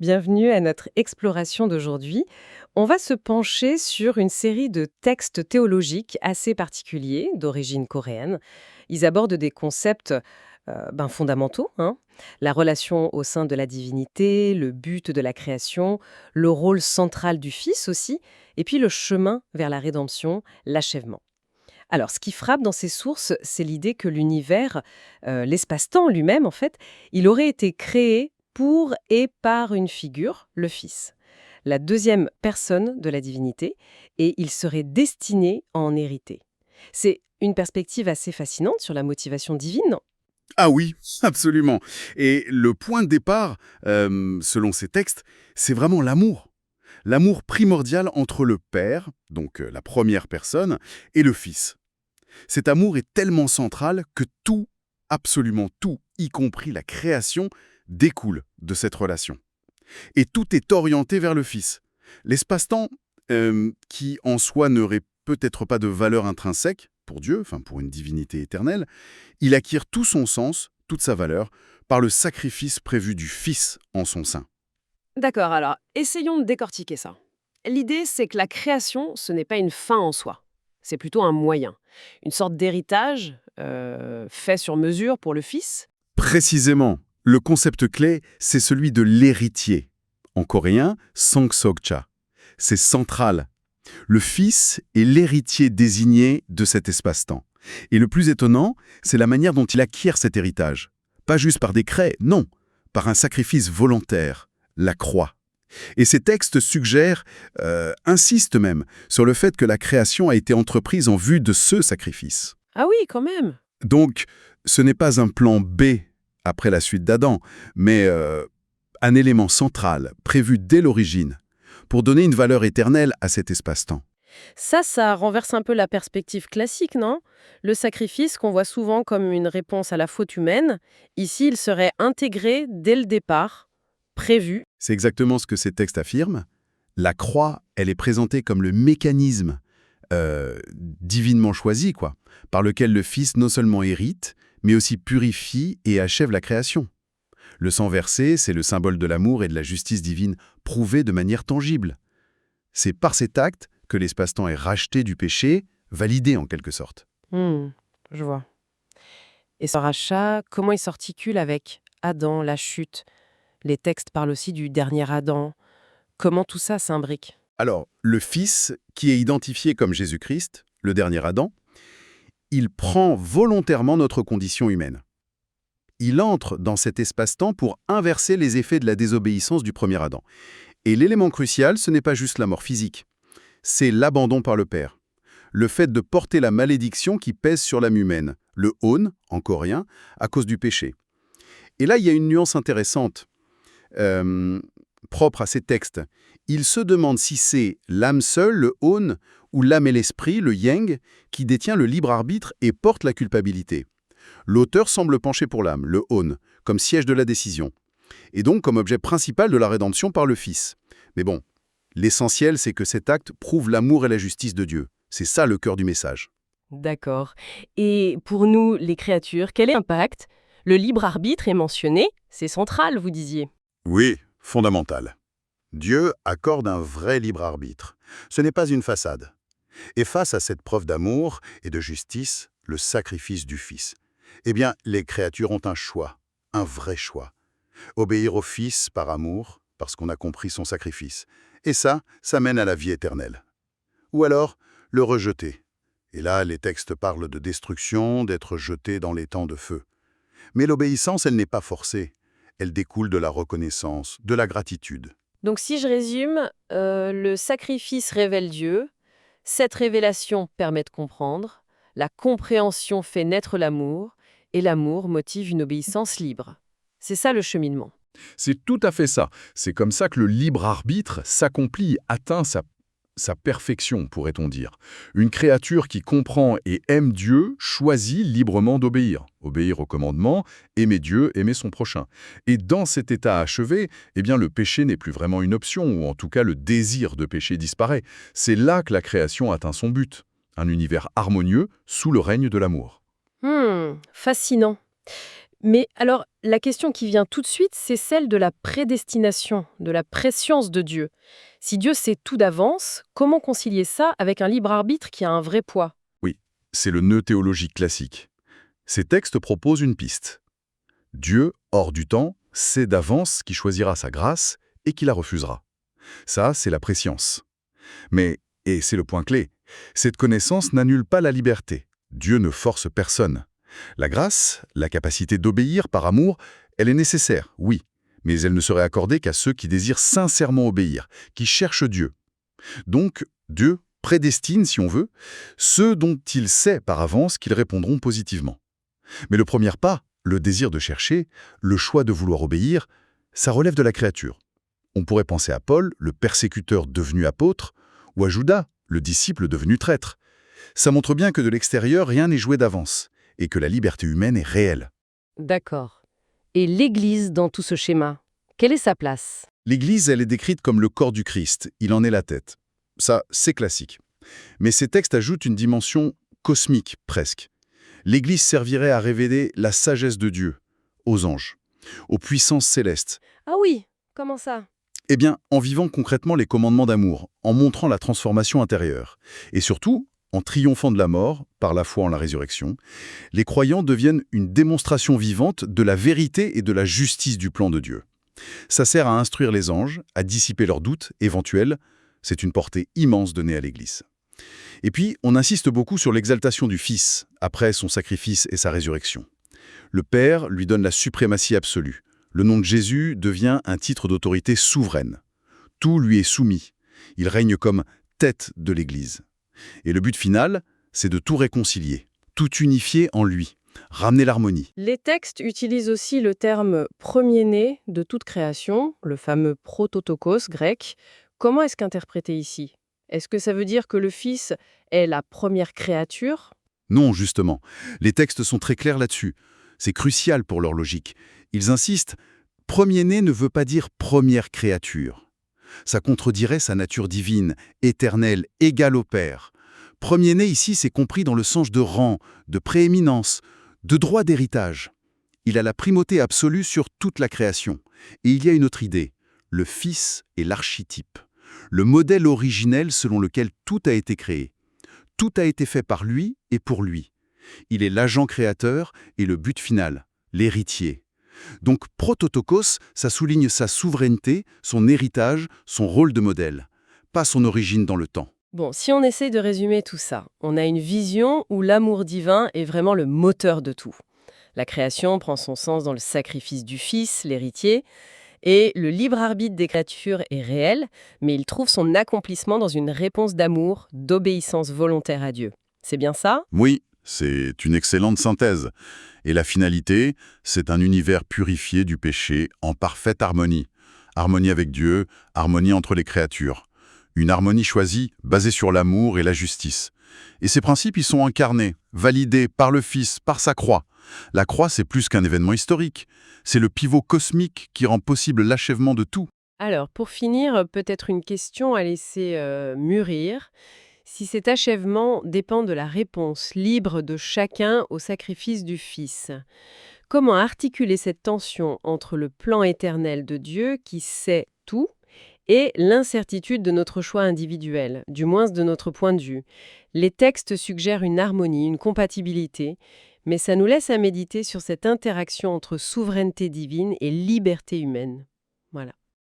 Bienvenue à notre exploration d'aujourd'hui. On va se pencher sur une série de textes théologiques assez particuliers, d'origine coréenne. Ils abordent des concepts fondamentaux, hein. La relation au sein de la divinité, le but de la création, le rôle central du Fils aussi, et puis le chemin vers la rédemption, l'achèvement. Alors, ce qui frappe dans ces sources, c'est l'idée que l'univers, l'espace-temps lui-même, en fait, il aurait été créé pour et par une figure, le Fils, la deuxième personne de la divinité, et il serait destiné à en hériter. C'est une perspective assez fascinante sur la motivation divine, non? Ah oui, absolument. Et le point de départ, selon ces textes, c'est vraiment l'amour. L'amour primordial entre le Père, donc la première personne, et le Fils. Cet amour est tellement central que tout, absolument tout, y compris la création, découle de cette relation. Et tout est orienté vers le Fils. L'espace-temps, qui en soi n'aurait peut-être pas de valeur intrinsèque pour Dieu, enfin pour une divinité éternelle, il acquiert tout son sens, toute sa valeur, par le sacrifice prévu du Fils en son sein. D'accord, alors essayons de décortiquer ça. L'idée, c'est que la création, ce n'est pas une fin en soi. C'est plutôt un moyen, une sorte d'héritage fait sur mesure pour le Fils. Précisément, le concept clé, c'est celui de l'héritier. En coréen, Sangsokcha. C'est central. Le Fils est l'héritier désigné de cet espace-temps. Et le plus étonnant, c'est la manière dont il acquiert cet héritage. Pas juste par décret, non, par un sacrifice volontaire, la croix. Et ces textes suggèrent, insistent même, sur le fait que la création a été entreprise en vue de ce sacrifice. Ah oui, quand même. Donc, ce n'est pas un plan B après la suite d'Adam, mais un élément central, prévu dès l'origine, pour donner une valeur éternelle à cet espace-temps. Ça renverse un peu la perspective classique, non? Le sacrifice qu'on voit souvent comme une réponse à la faute humaine, ici, il serait intégré dès le départ, prévu. C'est exactement ce que ces textes affirment. La croix, elle est présentée comme le mécanisme divinement choisi, quoi, par lequel le Fils non seulement hérite, mais aussi purifie et achève la création. Le sang versé, c'est le symbole de l'amour et de la justice divine prouvée de manière tangible. C'est par cet acte que l'espace-temps est racheté du péché, validé en quelque sorte. Hmm, je vois. Et ce rachat, comment il s'articule avec Adam, la chute? Les textes parlent aussi du dernier Adam. Comment tout ça s'imbrique? Alors, le Fils, qui est identifié comme Jésus-Christ, le dernier Adam, il prend volontairement notre condition humaine. Il entre dans cet espace-temps pour inverser les effets de la désobéissance du premier Adam. Et l'élément crucial, ce n'est pas juste la mort physique, c'est l'abandon par le Père. Le fait de porter la malédiction qui pèse sur l'âme humaine, le on, en coréen, à cause du péché. Et là, il y a une nuance intéressante, euh, propre à ces textes. Il se demande si c'est l'âme seule, le on, ou l'âme et l'esprit, le yang, qui détient le libre arbitre et porte la culpabilité. L'auteur semble pencher pour l'âme, le on, comme siège de la décision, et donc comme objet principal de la rédemption par le Fils. Mais bon, l'essentiel, c'est que cet acte prouve l'amour et la justice de Dieu. C'est ça le cœur du message. D'accord. Et pour nous, les créatures, quel est l'impact? Le libre arbitre est mentionné, c'est central, vous disiez. Oui, fondamental. Dieu accorde un vrai libre arbitre. Ce n'est pas une façade. Et face à cette preuve d'amour et de justice, le sacrifice du Fils, eh bien, les créatures ont un choix, un vrai choix. Obéir au Fils par amour, parce qu'on a compris son sacrifice. Et ça mène à la vie éternelle. Ou alors, le rejeter. Et là, les textes parlent de destruction, d'être jeté dans les temps de feu. Mais l'obéissance, elle n'est pas forcée. Elle découle de la reconnaissance, de la gratitude. Donc si je résume, le sacrifice révèle Dieu, cette révélation permet de comprendre, la compréhension fait naître l'amour, et l'amour motive une obéissance libre. C'est ça le cheminement. C'est tout à fait ça. C'est comme ça que le libre arbitre s'accomplit, atteint sa perfection, pourrait-on dire. Une créature qui comprend et aime Dieu choisit librement d'obéir. Obéir au commandement, aimer Dieu, aimer son prochain. Et dans cet état achevé, eh bien, le péché n'est plus vraiment une option, ou en tout cas le désir de péché disparaît. C'est là que la création atteint son but. Un univers harmonieux sous le règne de l'amour. Fascinant. Mais alors, la question qui vient tout de suite, c'est celle de la prédestination, de la prescience de Dieu. Si Dieu sait tout d'avance, comment concilier ça avec un libre arbitre qui a un vrai poids? Oui, c'est le nœud théologique classique. Ces textes proposent une piste. Dieu, hors du temps, sait d'avance qui choisira sa grâce et qui la refusera. Ça, c'est la prescience. Mais, et c'est le point clé, cette connaissance n'annule pas la liberté. Dieu ne force personne. La grâce, la capacité d'obéir par amour, elle est nécessaire, oui, mais elle ne serait accordée qu'à ceux qui désirent sincèrement obéir, qui cherchent Dieu. Donc, Dieu prédestine, si on veut, ceux dont il sait par avance qu'ils répondront positivement. Mais le premier pas, le désir de chercher, le choix de vouloir obéir, ça relève de la créature. On pourrait penser à Paul, le persécuteur devenu apôtre, ou à Judas, le disciple devenu traître. Ça montre bien que de l'extérieur, rien n'est joué d'avance, et que la liberté humaine est réelle. D'accord. Et l'Église dans tout ce schéma, quelle est sa place? L'Église, elle est décrite comme le corps du Christ, il en est la tête. Ça, c'est classique. Mais ces textes ajoutent une dimension cosmique, presque. L'Église servirait à révéler la sagesse de Dieu, aux anges, aux puissances célestes. Ah oui, comment ça? Eh bien, en vivant concrètement les commandements d'amour, en montrant la transformation intérieure, et surtout, en triomphant de la mort, par la foi en la résurrection, les croyants deviennent une démonstration vivante de la vérité et de la justice du plan de Dieu. Ça sert à instruire les anges, à dissiper leurs doutes éventuels. C'est une portée immense donnée à l'Église. Et puis, on insiste beaucoup sur l'exaltation du Fils, après son sacrifice et sa résurrection. Le Père lui donne la suprématie absolue. Le nom de Jésus devient un titre d'autorité souveraine. Tout lui est soumis. Il règne comme tête de l'Église. Et le but final, c'est de tout réconcilier, tout unifier en lui, ramener l'harmonie. Les textes utilisent aussi le terme premier-né de toute création, le fameux prototokos grec. Comment est-ce qu'interpréter ici? Est-ce que ça veut dire que le Fils est la première créature? Non, justement. Les textes sont très clairs là-dessus. C'est crucial pour leur logique. Ils insistent, premier-né ne veut pas dire première créature. Ça contredirait sa nature divine, éternelle, égale au Père. Premier-né ici, c'est compris dans le sens de rang, de prééminence, de droit d'héritage. Il a la primauté absolue sur toute la création. Et il y a une autre idée, le Fils est l'archétype, le modèle originel selon lequel tout a été créé. Tout a été fait par lui et pour lui. Il est l'agent créateur et le but final, l'héritier. Donc prototokos, ça souligne sa souveraineté, son héritage, son rôle de modèle, pas son origine dans le temps. Bon, si on essaye de résumer tout ça, on a une vision où l'amour divin est vraiment le moteur de tout. La création prend son sens dans le sacrifice du Fils, l'héritier, et le libre arbitre des créatures est réel, mais il trouve son accomplissement dans une réponse d'amour, d'obéissance volontaire à Dieu. C'est bien ça? Oui, c'est une excellente synthèse. Et la finalité, c'est un univers purifié du péché en parfaite harmonie. Harmonie avec Dieu, harmonie entre les créatures. Une harmonie choisie, basée sur l'amour et la justice. Et ces principes, ils sont incarnés, validés par le Fils, par sa croix. La croix, c'est plus qu'un événement historique. C'est le pivot cosmique qui rend possible l'achèvement de tout. Alors, pour finir, peut-être une question à laisser mûrir. Si cet achèvement dépend de la réponse libre de chacun au sacrifice du Fils, comment articuler cette tension entre le plan éternel de Dieu qui sait tout et l'incertitude de notre choix individuel, du moins de notre point de vue? Les textes suggèrent une harmonie, une compatibilité, mais ça nous laisse à méditer sur cette interaction entre souveraineté divine et liberté humaine.